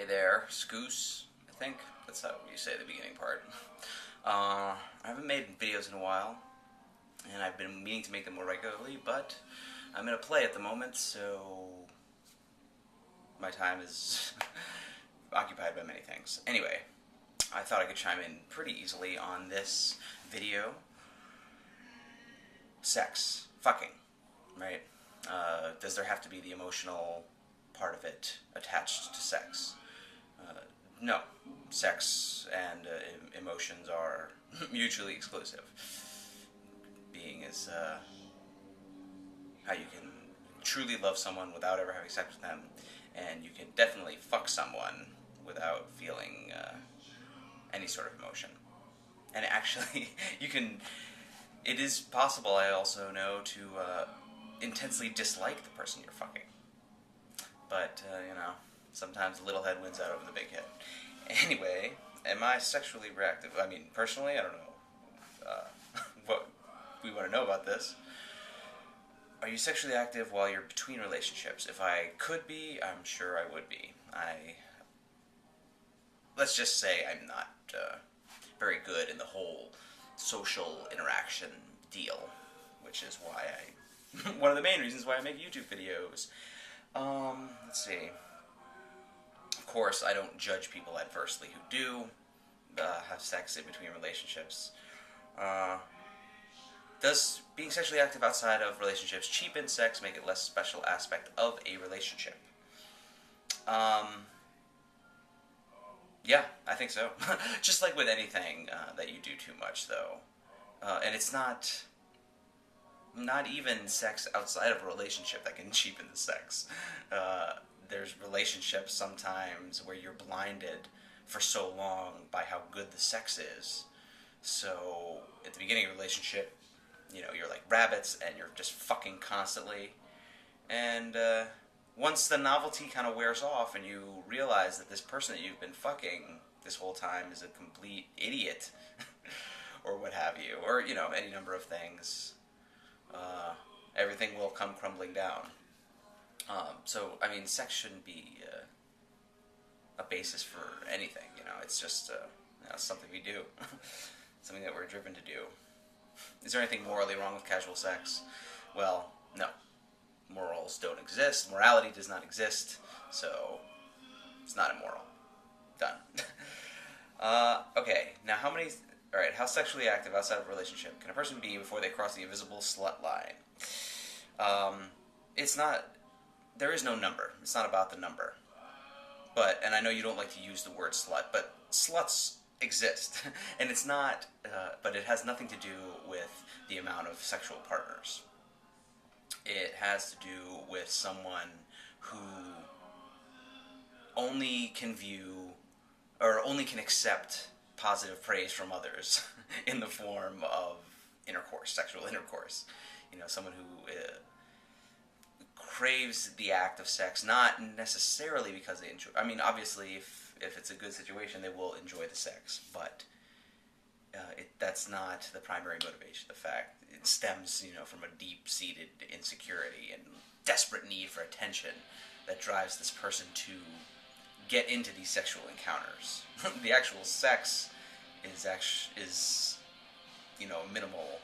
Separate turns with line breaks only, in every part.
there, Scoos, I think. That's how you say the beginning part. I haven't made videos in a while, and I've been meaning to make them more regularly, but I'm in a play at the moment, so my time is occupied by many things. Anyway, I thought I could chime in pretty easily on this video. Sex. Fucking. Right? Does there have to be the emotional part of it attached to sex? No. Sex and emotions are mutually exclusive. Being is how you can truly love someone without ever having sex with them, and you can definitely fuck someone without feeling any sort of emotion. And actually, you can... It is possible, I also know, to intensely dislike the person you're fucking. But, you know, sometimes the little head wins out over the big head. Anyway, am I sexually reactive? I mean, personally, I don't know what we want to know about this. Are you sexually active while you're between relationships? If I could be, I'm sure I would be. Let's just say I'm not very good in the whole social interaction deal, which is why one of the main reasons why I make YouTube videos. Let's see. Of course, I don't judge people adversely who do have sex in between relationships. Does being sexually active outside of relationships cheapen sex, make it less special aspect of a relationship? Yeah, I think so. Just like with anything that you do too much, though. And it's not even sex outside of a relationship that can cheapen the sex. There's relationships sometimes where you're blinded for so long by how good the sex is. So at the beginning of a relationship, you know, you're like rabbits and you're just fucking constantly. And once the novelty kind of wears off and you realize that this person that you've been fucking this whole time is a complete idiot, or what have you, or, you know, any number of things, everything will come crumbling down. So, I mean, sex shouldn't be a basis for anything, you know, it's just you know, something we do, something that we're driven to do. Is there anything morally wrong with casual sex? Well, no. Morals don't exist. Morality does not exist, so it's not immoral. Done. Okay, now how sexually active outside of a relationship can a person be before they cross the invisible slut line? There is no number. It's not about the number. And I know you don't like to use the word slut, but sluts exist. And it's not, but it has nothing to do with the amount of sexual partners. It has to do with someone who only can view, or only can accept positive praise from others in the form of intercourse, sexual intercourse. You know, someone who craves the act of sex, not necessarily because they enjoy... I mean, obviously, if it's a good situation, they will enjoy the sex, but that's not the primary motivation. The fact it stems, you know, from a deep-seated insecurity and desperate need for attention that drives this person to get into these sexual encounters. The actual sex is you know, minimal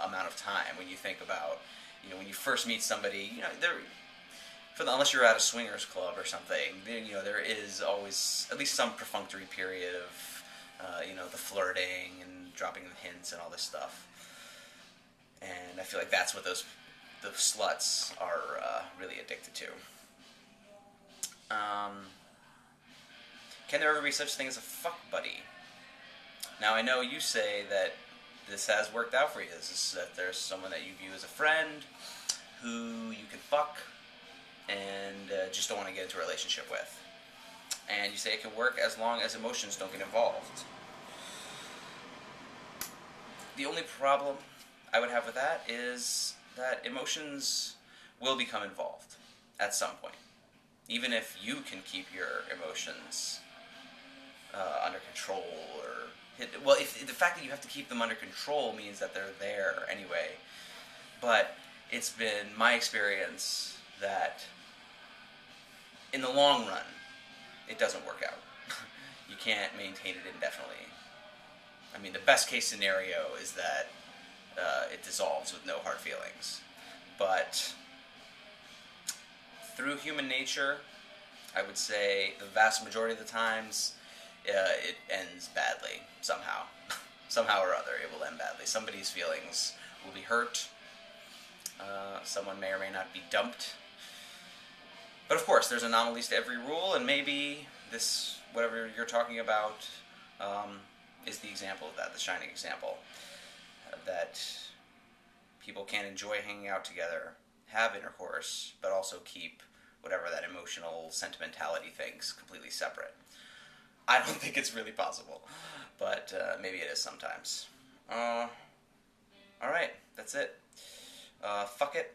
amount of time when you think about, you know, when you first meet somebody, you know, unless you're at a swingers club or something, then, you know, there is always at least some perfunctory period of you know, the flirting and dropping the hints and all this stuff. And I feel like that's what those sluts are really addicted to. Can there ever be such thing as a fuck buddy? Now, I know you say that this has worked out for you. This is that there's someone that you view as a friend who you can fuck and just don't want to get into a relationship with. And you say it can work as long as emotions don't get involved. The only problem I would have with that is that emotions will become involved at some point. Even if you can keep your emotions under control, if the fact that you have to keep them under control means that they're there anyway. But it's been my experience that in the long run, it doesn't work out. You can't maintain it indefinitely. I mean, the best case scenario is that it dissolves with no hard feelings. But through human nature, I would say the vast majority of the times, it ends badly, somehow. Somehow or other, it will end badly. Somebody's feelings will be hurt. Someone may or may not be dumped. But of course, there's anomalies to every rule, and maybe this, whatever you're talking about, is the example of that, the shining example. That people can enjoy hanging out together, have intercourse, but also keep whatever that emotional sentimentality thing's completely separate. I don't think it's really possible, but maybe it is sometimes. Alright, that's it. Fuck it.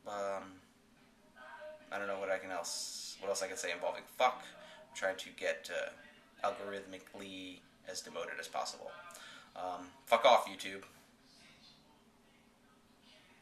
I don't know what else I can say involving fuck. I'm trying to get algorithmically as demoted as possible. Fuck off, YouTube.